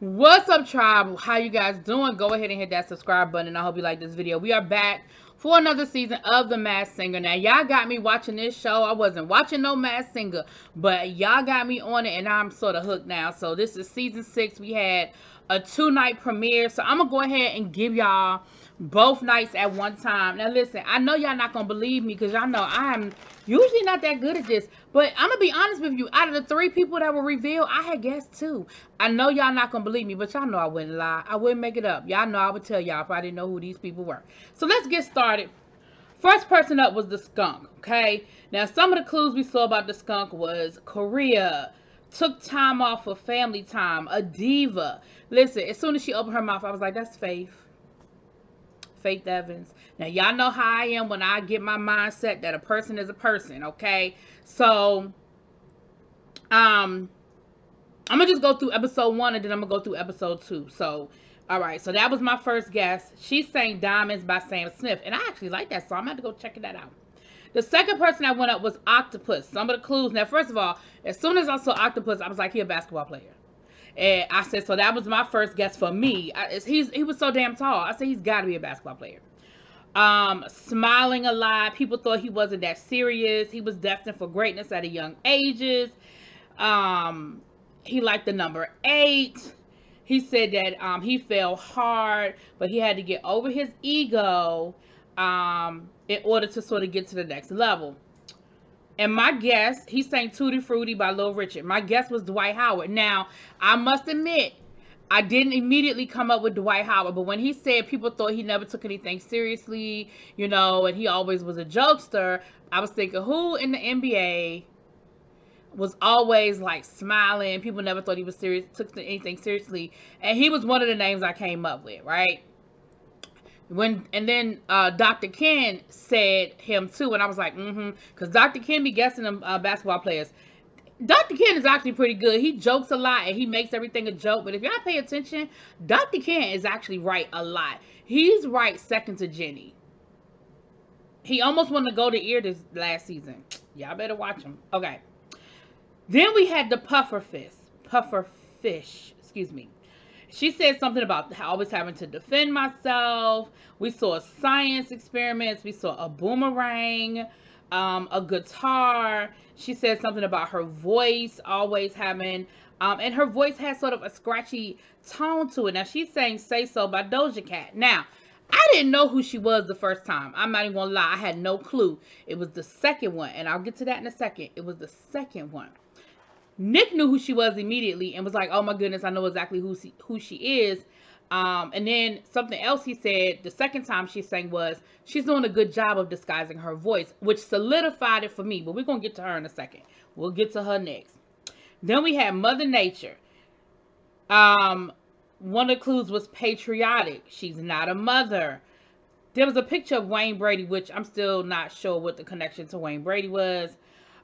What's up, tribe? How you guys doing? Go ahead and hit that subscribe button, and I hope you like this video. We are back for another season of The Masked Singer. Now, y'all got me watching this show. I wasn't watching no Masked Singer, but y'all got me on it, and I'm sort of hooked now. So this is season 6. We had a 2-night premiere, so I'm gonna go ahead and give y'all both nights at one time. Now listen, I know y'all not gonna believe me because y'all know I'm usually not that good at this, but I'm gonna be honest with you. Out of the 3 people that were revealed, I had guessed 2. I know y'all not gonna believe me, but y'all know I wouldn't lie. I wouldn't make it up. Y'all know I would tell y'all if I didn't know who these people were. So let's get started. First person up was the skunk. Okay, now some of the clues we saw about the skunk was Korea, took time off for family time, a diva. Listen, as soon as she opened her mouth, I was like, that's Faith Evans. Now y'all know how I am when I get my mindset that a person is a person. Okay, so I'm gonna just go through episode 1 and then I'm gonna go through episode 2. So all right, so that was my first guess. She sang Diamonds by Sam Smith, and I actually like that song. I'm gonna have to go check that out. The second person that went up was Octopus. Some of the clues. Now, first of all, as soon as I saw Octopus, I was like, he a basketball player. And I said, so that was my first guess for me. He was so damn tall. I said, he's got to be a basketball player. Smiling a lot. People thought he wasn't that serious. He was destined for greatness at a young ages. He liked the number 8. He said that he fell hard, but he had to get over his ego in order to sort of get to the next level. And my guess, he sang Tutti Frutti by Lil Richard. My guess was Dwight Howard. Now, I must admit, I didn't immediately come up with Dwight Howard, but when he said people thought he never took anything seriously, and he always was a jokester, I was thinking, who in the NBA was always like smiling? People never thought he was serious, took anything seriously, and he was one of the names I came up with, right? Then Dr. Ken said him too, and I was like, because Dr. Ken be guessing them basketball players. Dr. Ken is actually pretty good. He jokes a lot and he makes everything a joke. But if y'all pay attention, Dr. Ken is actually right a lot. He's right second to Jenny. He almost won the Golden Ear this last season. Y'all better watch him. Okay. Then we had the Pufferfish. Excuse me. She said something about always having to defend myself. We saw science experiments. We saw a boomerang, a guitar. She said something about her voice always having, and her voice has sort of a scratchy tone to it. Now she's saying Say So by Doja Cat. Now, I didn't know who she was the first time. I'm not even gonna lie. I had no clue. It was the second one, and I'll get to that in a second. It was the second one. Nick knew who she was immediately and was like, oh my goodness, I know exactly who she is. And then something else he said the second time she sang was, she's doing a good job of disguising her voice, which solidified it for me. But we're going to get to her in a second. We'll get to her next. Then we had Mother Nature. One of the clues was patriotic. She's not a mother. There was a picture of Wayne Brady, which I'm still not sure what the connection to Wayne Brady was.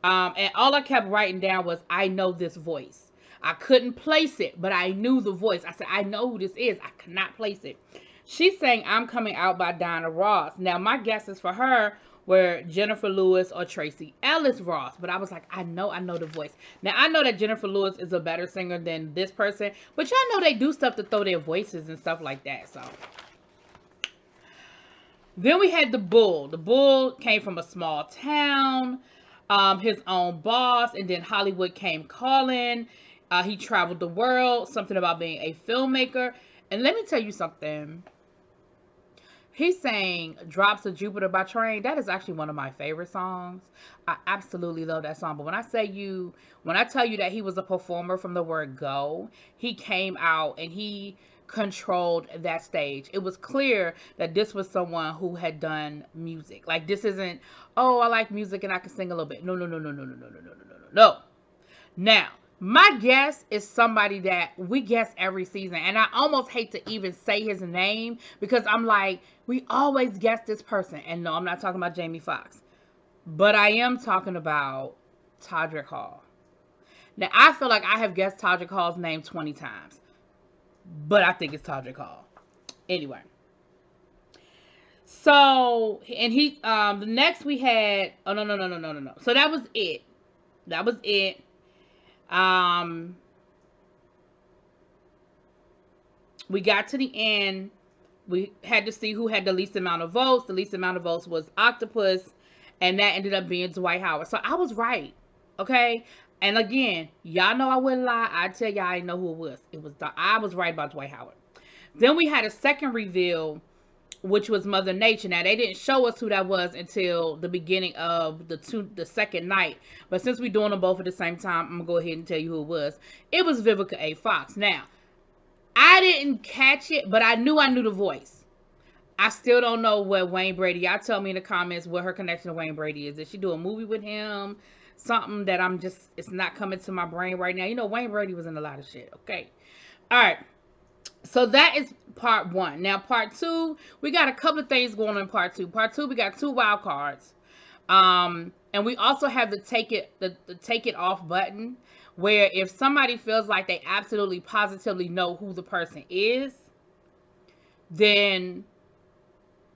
And all I kept writing down was, I know this voice. I couldn't place it, but I knew the voice. I said, I know who this is. I could not place it. She's saying I'm Coming Out by Diana Ross. Now, my guesses for her were Jennifer Lewis or Tracy Ellis Ross. But I was like, I know the voice. Now, I know that Jennifer Lewis is a better singer than this person. But y'all know they do stuff to throw their voices and stuff like that. So then we had the Bull. The Bull came from a small town. His own boss, and then Hollywood came calling. He traveled the world, something about being a filmmaker. And let me tell you something. He sang Drops of Jupiter by Train. That is actually one of my favorite songs. I absolutely love that song. But when I tell you that he was a performer from the word go, he came out and he controlled that stage. It was clear that this was someone who had done music. Like, this isn't, oh, I like music and I can sing a little bit. No. Now, my guess is somebody that we guess every season, and I almost hate to even say his name because I'm like, we always guess this person. And no, I'm not talking about Jamie Foxx, but I am talking about Todrick Hall. Now, I feel like I have guessed Todrick Hall's name 20 times. But I think it's Todrick Hall. Anyway. So, and the next we had, oh, no. So that was it. we got to the end. We had to see who had the least amount of votes. The least amount of votes was Octopus, and that ended up being Dwight Howard. So I was right, okay? And again, y'all know I wouldn't lie. I tell y'all I didn't know who it was. I was right about Dwight Howard. Then we had a second reveal, which was Mother Nature. Now, they didn't show us who that was until the beginning of the second night. But since we're doing them both at the same time, I'm going to go ahead and tell you who it was. It was Vivica A. Fox. Now, I didn't catch it, but I knew the voice. I still don't know what Wayne Brady. Y'all tell me in the comments what her connection to Wayne Brady is. Did she do a movie with him? Something that it's not coming to my brain right now. You know, Wayne Brady was in a lot of shit. Okay. All right. So that is part one. Now, part two, we got a couple of things going on in part two. Part two, we got 2 wild cards. And we also have the take it off button, where if somebody feels like they absolutely positively know who the person is, then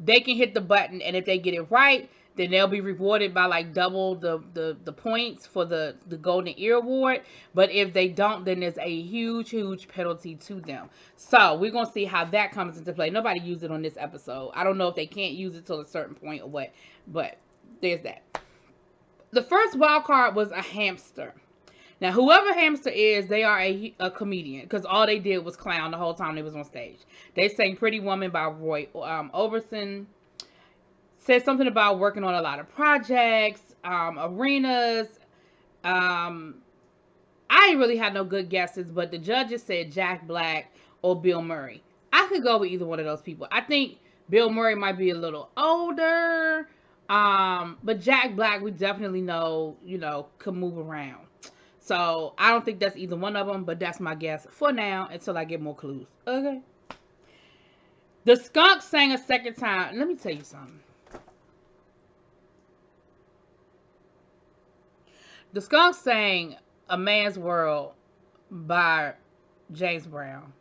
they can hit the button, and if they get it right, then they'll be rewarded by like double the points for the Golden Ear Award. But if they don't, then there's a huge penalty to them. So we're going to see how that comes into play. Nobody used it on this episode. I don't know if they can't use it till a certain point or what, but there's that. The first wild card was a hamster. Now, whoever Hamster is, they are a comedian, because all they did was clown the whole time they was on stage. They sang Pretty Woman by Roy Orbison. Said something about working on a lot of projects, arenas. I ain't really had no good guesses, but the judges said Jack Black or Bill Murray. I could go with either one of those people. I think Bill Murray might be a little older, but Jack Black, we definitely know, could move around. So I don't think that's either one of them, but that's my guess for now until I get more clues. Okay. The skunk sang a second time. Let me tell you something. The skunk sang A Man's World by James Brown.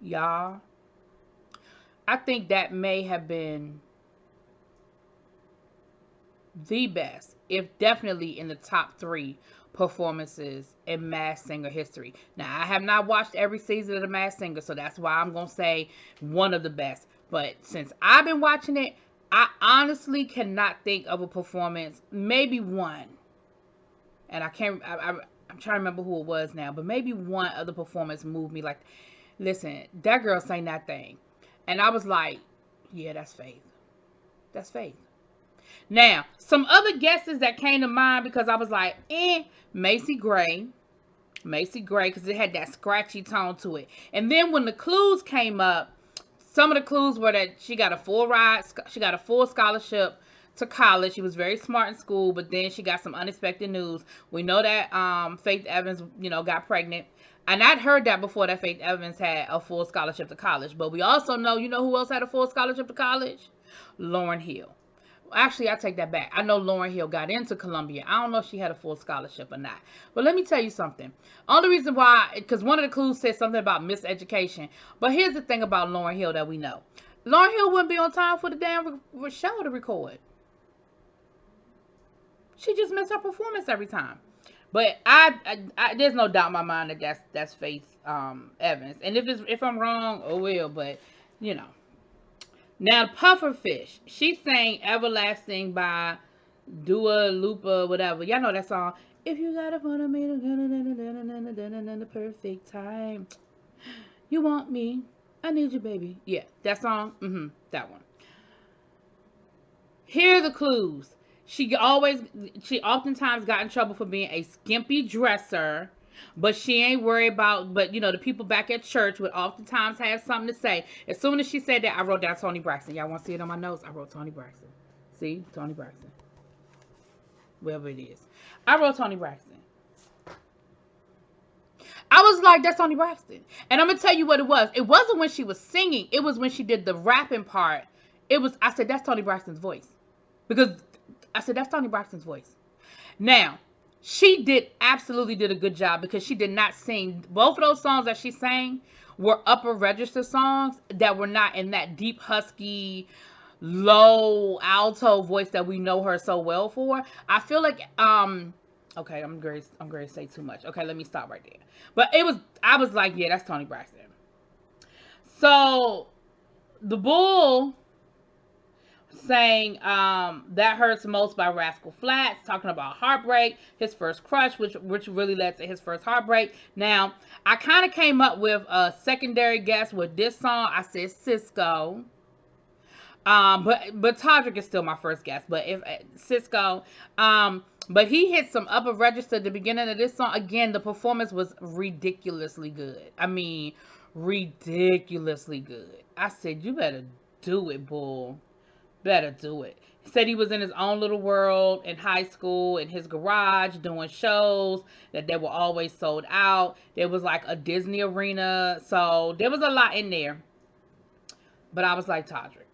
Y'all, I think that may have been the best, if definitely in the top 3 performances in Masked Singer history. Now, I have not watched every season of The Masked Singer, so that's why I'm going to say one of the best. But since I've been watching it, I honestly cannot think of a performance, maybe one. And I'm trying to remember who it was now, but maybe one other performance moved me like, listen, that girl sang that thing. And I was like, yeah, that's faith. That's faith. Now, some other guesses that came to mind because I was like, Macy Gray. Macy Gray, because it had that scratchy tone to it. And then when the clues came up, some of the clues were that she got a full scholarship to college. She was very smart in school, but then she got some unexpected news. We know that Faith Evans, got pregnant. And I'd heard that before, that Faith Evans had a full scholarship to college. But we also know, who else had a full scholarship to college? Lauryn Hill. Actually, I take that back. I know Lauryn Hill got into Columbia. I don't know if she had a full scholarship or not. But let me tell you something. Only reason why, because one of the clues said something about miseducation. But here's the thing about Lauryn Hill that we know. Lauryn Hill wouldn't be on time for the damn show to record. She just missed her performance every time. But I there's no doubt in my mind that that's Faith Evans. And if I'm wrong, oh well. But Now, Pufferfish, she sang Everlasting by Dua Lipa, whatever. Y'all know that song. If you gotta wanna meet the perfect time. You want me. I need you, baby. Yeah, that song. That one. Here are the clues. She oftentimes got in trouble for being a skimpy dresser. But she ain't worried about, the people back at church would oftentimes have something to say. As soon as she said that, I wrote down Toni Braxton. Y'all want to see it on my notes? I wrote Toni Braxton. See? Toni Braxton. Wherever it is. I wrote Toni Braxton. I was like, that's Toni Braxton. And I'm going to tell you what it was. It wasn't when she was singing. It was when she did the rapping part. I said, that's Toni Braxton's voice. Because I said, that's Toni Braxton's voice. Now, she absolutely did a good job because she did not sing. Both of those songs that she sang were upper register songs that were not in that deep, husky, low alto voice that we know her so well for. I feel like Okay, I'm going to say too much. Okay, let me stop right there. But I was like, yeah, that's Toni Braxton. So the Bull saying That Hurts Most by Rascal Flatts, talking about heartbreak, his first crush, which really led to his first heartbreak. Now, I kind of came up with a secondary guess with this song. I said Cisco. But Todrick is still my first guess. But if Cisco, but he hit some upper register at the beginning of this song. Again, the performance was ridiculously good. I mean, ridiculously good. I said, you better do it, Bull. Better do it. He said he was in his own little world in high school, in his garage, doing shows that they were always sold out. There was like a Disney arena. So there was a lot in there. But I was like, Todrick.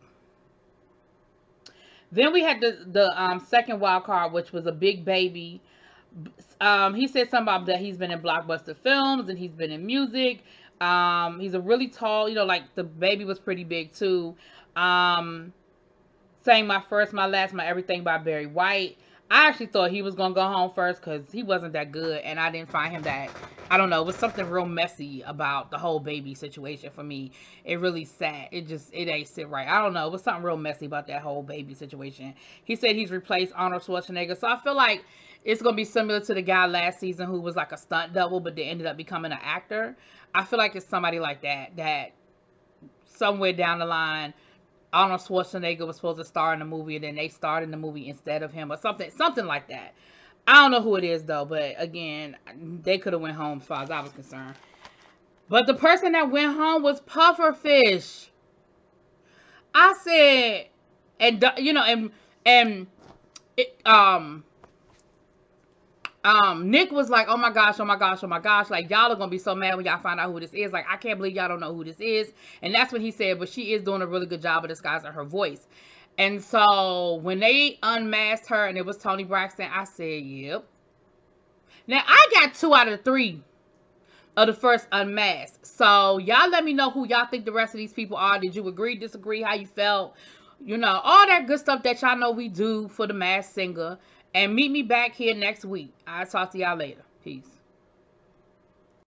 Then we had the second wild card, which was a Big Baby. He said something about that he's been in blockbuster films and he's been in music. He's a really tall, like the baby was pretty big too. Saying My First, My Last, My Everything by Barry White. I actually thought he was going to go home first because he wasn't that good. And I didn't find him that, I don't know, it was something real messy about the whole baby situation for me. It really sat. It ain't sit right. I don't know. It was something real messy about that whole baby situation. He said he's replaced Arnold Schwarzenegger. So I feel like it's going to be similar to the guy last season who was like a stunt double, but they ended up becoming an actor. I feel like it's somebody like that somewhere down the line, Arnold Schwarzenegger was supposed to star in the movie, and then they starred in the movie instead of him, or something like that. I don't know who it is though, but again, they could have went home as far as I was concerned. But the person that went home was Pufferfish. I said, and Nick was like, oh my gosh, oh my gosh, oh my gosh. Like, y'all are going to be so mad when y'all find out who this is. Like, I can't believe y'all don't know who this is. And that's what he said. But she is doing a really good job of disguising her voice. And so when they unmasked her and it was Toni Braxton, I said, yep. Now, I got 2 out of 3 of the first unmasked. So y'all let me know who y'all think the rest of these people are. Did you agree, disagree, how you felt? All that good stuff that y'all know we do for the Masked Singer. And meet me back here next week. I'll talk to y'all later. Peace.